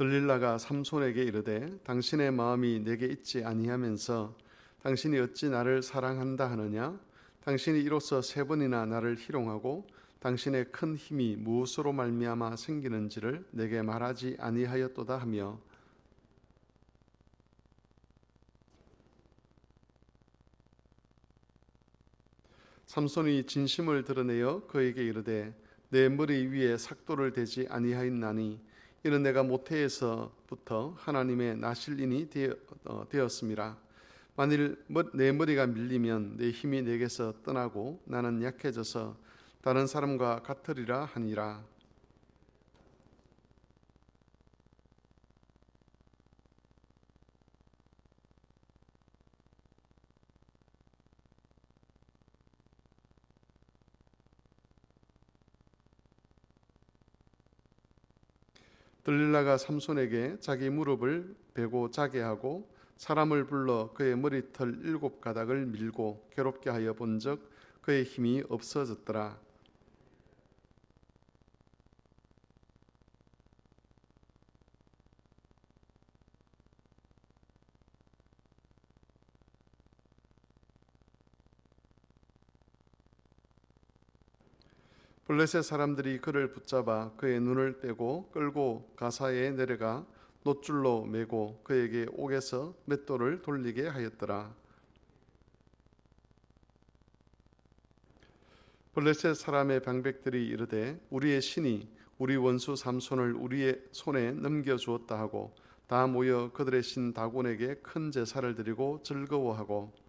들릴라가 삼손에게 이르되 당신의 마음이 내게 있지 아니하면서 당신이 어찌 나를 사랑한다 하느냐? 당신이 이로써 세 번이나 나를 희롱하고 당신의 큰 힘이 무엇으로 말미암아 생기는지를 내게 말하지 아니하였도다 하며 삼손이 진심을 드러내어 그에게 이르되 내 머리 위에 삭도를 대지 아니하였나니 이는 내가 모태에서부터 하나님의 나실인이 되었음이라. 만일 내 머리가 밀리면 내 힘이 내게서 떠나고 나는 약해져서 다른 사람과 같으리라 하니라. 들릴라가 삼손에게 자기 무릎을 베고 자게 하고 사람을 불러 그의 머리털 7가닥을 밀고 괴롭게 하여 본즉 그의 힘이 없어졌더라. 블레셋 사람들이 그를 붙잡아 그의 눈을 떼고 끌고 가사에 내려가 놋줄로 매고 그에게 옥에서 맷돌을 돌리게 하였더라. 블레셋 사람의 방백들이 이르되 우리의 신이 우리 원수 삼손을 우리의 손에 넘겨주었다 하고 다 모여 그들의 신 다곤에게 큰 제사를 드리고 즐거워하고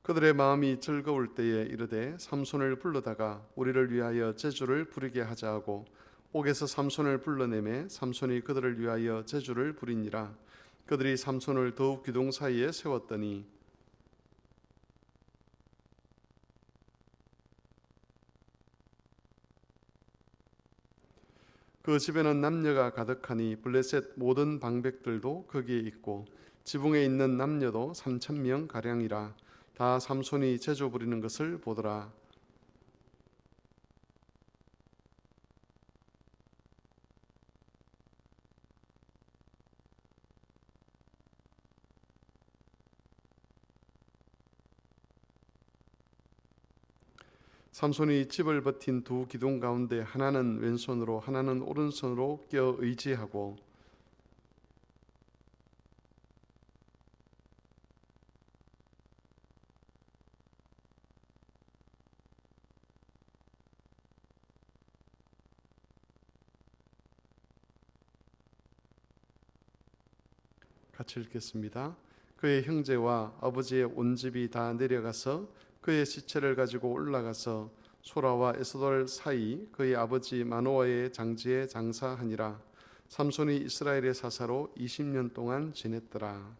그들의 마음이 즐거울 때에 이르되 삼손을 불러다가 우리를 위하여 제주를 부리게 하자 하고 옥에서 삼손을 불러내매 삼손이 그들을 위하여 제주를 부리니라. 그들이 삼손을 더욱 기둥 사이에 세웠더니 그 집에는 남녀가 가득하니 블레셋 모든 방백들도 거기에 있고 지붕에 있는 남녀도 3,000명 가량이라. 다 삼손이 제주 부리는 것을 보더라. 삼손이 집을 버틴 두 기둥 가운데 하나는 왼손으로 하나는 오른손으로 껴 의지하고 같이 읽겠습니다. 그의 형제와 아버지의 온 집이 다 내려가서 그의 시체를 가지고 올라가서 소라와 에스돌 사이 그의 아버지 마노아의 장지에 장사하니라. 삼손이 이스라엘의 사사로 20년 동안 지냈더라.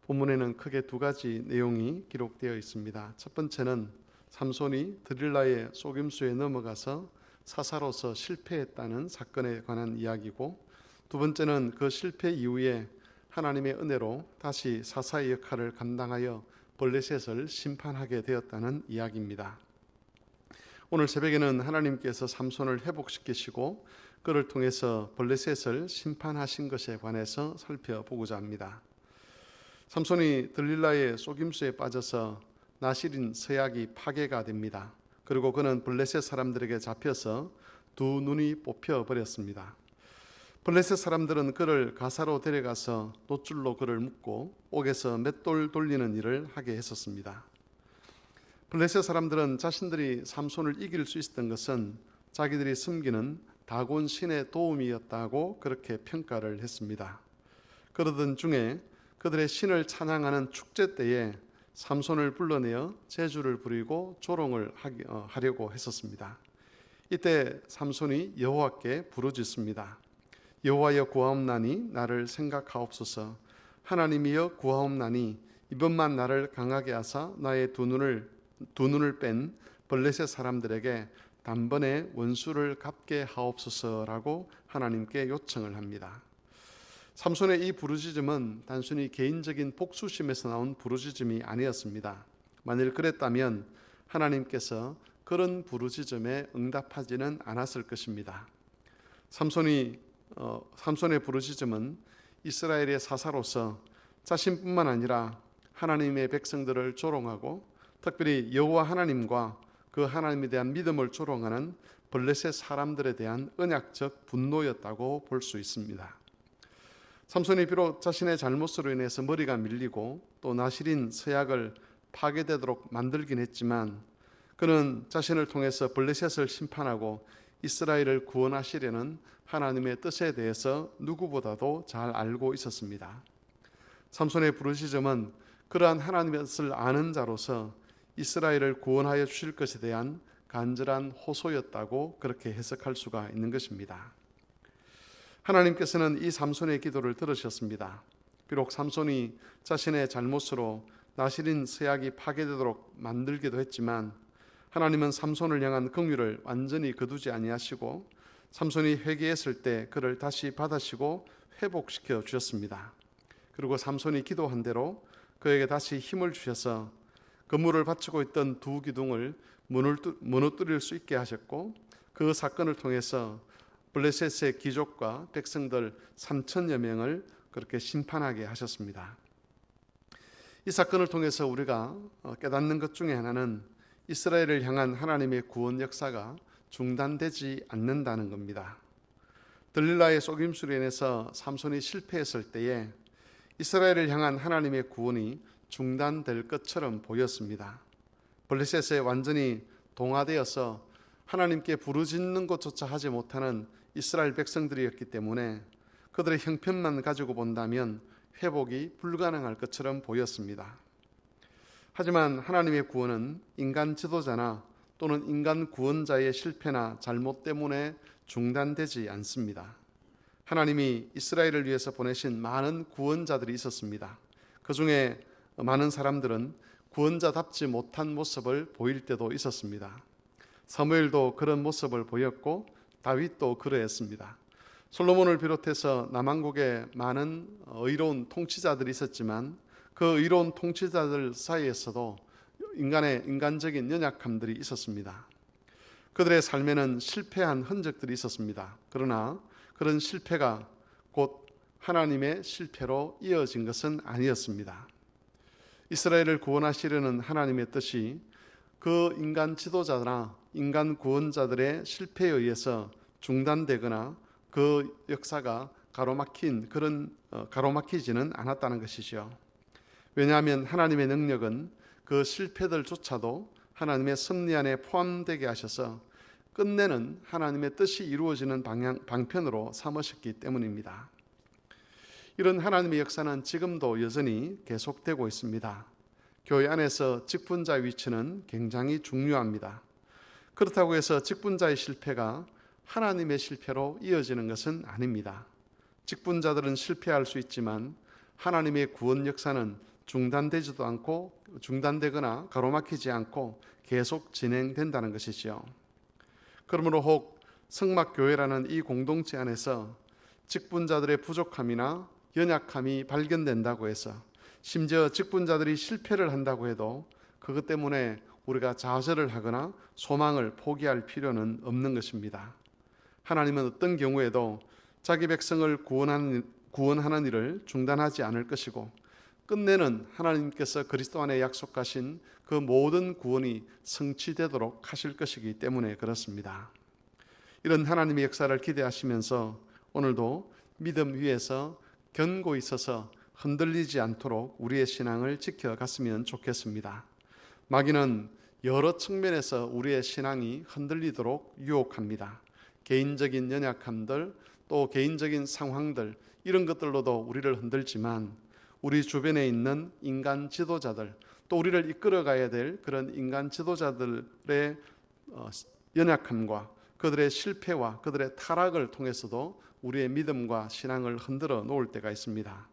본문에는 크게 두 가지 내용이 기록되어 있습니다. 첫 번째는 삼손이 드릴라의 속임수에 넘어가서 사사로서 실패했다는 사건에 관한 이야기고, 두 번째는 그 실패 이후에 하나님의 은혜로 다시 사사의 역할을 감당하여 블레셋을 심판하게 되었다는 이야기입니다. 오늘 새벽에는 하나님께서 삼손을 회복시키시고 그를 통해서 블레셋을 심판하신 것에 관해서 살펴보고자 합니다. 삼손이 들릴라의 속임수에 빠져서 나실인 서약이 파괴가 됩니다. 그리고 그는 블레셋 사람들에게 잡혀서 두 눈이 뽑혀 버렸습니다. 블레셋 사람들은 그를 가사로 데려가서 놋줄로 그를 묶고 옥에서 맷돌 돌리는 일을 하게 했었습니다. 블레셋 사람들은 자신들이 삼손을 이길 수 있었던 것은 자기들이 섬기는 다곤 신의 도움이었다고 그렇게 평가를 했습니다. 그러던 중에 그들의 신을 찬양하는 축제 때에 삼손을 불러내어 제주를 부리고 조롱을 하려고 했었습니다. 이때 삼손이 여호와께 부르짖습니다. 여호와여 구하옵나니 나를 생각하옵소서. 하나님이여 구하옵나니 이번만 나를 강하게 하사 나의 두 눈을 뺀 블레셋 사람들에게 단번에 원수를 갚게 하옵소서라고 하나님께 요청을 합니다. 삼손의 이 부르짖음은 단순히 개인적인 복수심에서 나온 부르짖음이 아니었습니다. 만일 그랬다면 하나님께서 그런 부르짖음에 응답하지는 않았을 것입니다. 삼손의 부르짖음은 이스라엘의 사사로서 자신뿐만 아니라 하나님의 백성들을 조롱하고 특별히 여호와 하나님과 그 하나님에 대한 믿음을 조롱하는 블레셋 사람들에 대한 언약적 분노였다고 볼 수 있습니다. 삼손이 비록 자신의 잘못으로 인해서 머리가 밀리고 또 나실인 서약을 파괴되도록 만들긴 했지만 그는 자신을 통해서 블레셋을 심판하고 이스라엘을 구원하시려는 하나님의 뜻에 대해서 누구보다도 잘 알고 있었습니다. 삼손의 부르짖음은 그러한 하나님의 뜻을 아는 자로서 이스라엘을 구원하여 주실 것에 대한 간절한 호소였다고 그렇게 해석할 수가 있는 것입니다. 하나님께서는 이 삼손의 기도를 들으셨습니다. 비록 삼손이 자신의 잘못으로 나실인 서약이 파괴되도록 만들기도 했지만 하나님은 삼손을 향한 긍휼을 완전히 거두지 아니하시고 삼손이 회개했을 때 그를 다시 받으시고 회복시켜 주셨습니다. 그리고 삼손이 기도한 대로 그에게 다시 힘을 주셔서 그물을 바치고 있던 두 기둥을 무너뜨릴 수 있게 하셨고 그 사건을 통해서 블레셋의 귀족과 백성들 3천여 명을 그렇게 심판하게 하셨습니다. 이 사건을 통해서 우리가 깨닫는 것 중에 하나는 이스라엘을 향한 하나님의 구원 역사가 중단되지 않는다는 겁니다. 들릴라의 속임수로 인해서 삼손이 실패했을 때에 이스라엘을 향한 하나님의 구원이 중단될 것처럼 보였습니다. 블레셋에 완전히 동화되어서 하나님께 부르짖는 것조차 하지 못하는 이스라엘 백성들이었기 때문에 그들의 형편만 가지고 본다면 회복이 불가능할 것처럼 보였습니다. 하지만 하나님의 구원은 인간 지도자나 또는 인간 구원자의 실패나 잘못 때문에 중단되지 않습니다. 하나님이 이스라엘을 위해서 보내신 많은 구원자들이 있었습니다. 그 중에 많은 사람들은 구원자답지 못한 모습을 보일 때도 있었습니다. 사무엘도 그런 모습을 보였고 다윗도 그러했습니다. 솔로몬을 비롯해서 남왕국에 많은 의로운 통치자들이 있었지만 그 의로운 통치자들 사이에서도 인간적인 연약함들이 있었습니다. 그들의 삶에는 실패한 흔적들이 있었습니다. 그러나 그런 실패가 곧 하나님의 실패로 이어진 것은 아니었습니다. 이스라엘을 구원하시려는 하나님의 뜻이 그 인간 지도자나 인간 구원자들의 실패에 의해서 중단되거나 그 역사가 가로막히지는 않았다는 것이죠. 왜냐하면 하나님의 능력은 그 실패들조차도 하나님의 섭리 안에 포함되게 하셔서 끝내는 하나님의 뜻이 이루어지는 방편으로 삼으셨기 때문입니다. 이런 하나님의 역사는 지금도 여전히 계속되고 있습니다. 교회 안에서 직분자의 위치는 굉장히 중요합니다. 그렇다고 해서 직분자의 실패가 하나님의 실패로 이어지는 것은 아닙니다. 직분자들은 실패할 수 있지만 하나님의 구원 역사는 중단되지도 않고 중단되거나 가로막히지 않고 계속 진행된다는 것이지요. 그러므로 혹 성막교회라는 이 공동체 안에서 직분자들의 부족함이나 연약함이 발견된다고 해서 심지어 직분자들이 실패를 한다고 해도 그것 때문에 우리가 좌절을 하거나 소망을 포기할 필요는 없는 것입니다. 하나님은 어떤 경우에도 자기 백성을 구원하는 일을 중단하지 않을 것이고 끝내는 하나님께서 그리스도 안에 약속하신 그 모든 구원이 성취되도록 하실 것이기 때문에 그렇습니다. 이런 하나님의 역사를 기대하시면서 오늘도 믿음 위에서 견고히 서서 흔들리지 않도록 우리의 신앙을 지켜갔으면 좋겠습니다. 마귀는 여러 측면에서 우리의 신앙이 흔들리도록 유혹합니다. 개인적인 연약함들, 또 개인적인 상황들, 이런 것들로도 우리를 흔들지만 우리 주변에 있는 인간 지도자들, 또 우리를 이끌어가야 될 그런 인간 지도자들의 연약함과 그들의 실패와 그들의 타락을 통해서도 우리의 믿음과 신앙을 흔들어 놓을 때가 있습니다.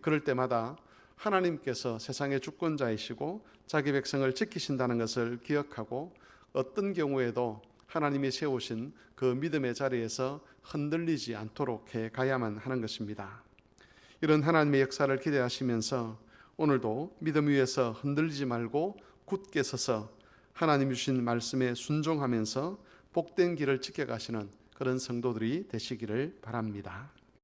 그럴 때마다 하나님께서 세상의 주권자이시고 자기 백성을 지키신다는 것을 기억하고 어떤 경우에도 하나님이 세우신 그 믿음의 자리에서 흔들리지 않도록 해 가야만 하는 것입니다. 이런 하나님의 역사를 기대하시면서 오늘도 믿음 위에서 흔들리지 말고 굳게 서서 하나님 주신 말씀에 순종하면서 복된 길을 지켜가시는 그런 성도들이 되시기를 바랍니다.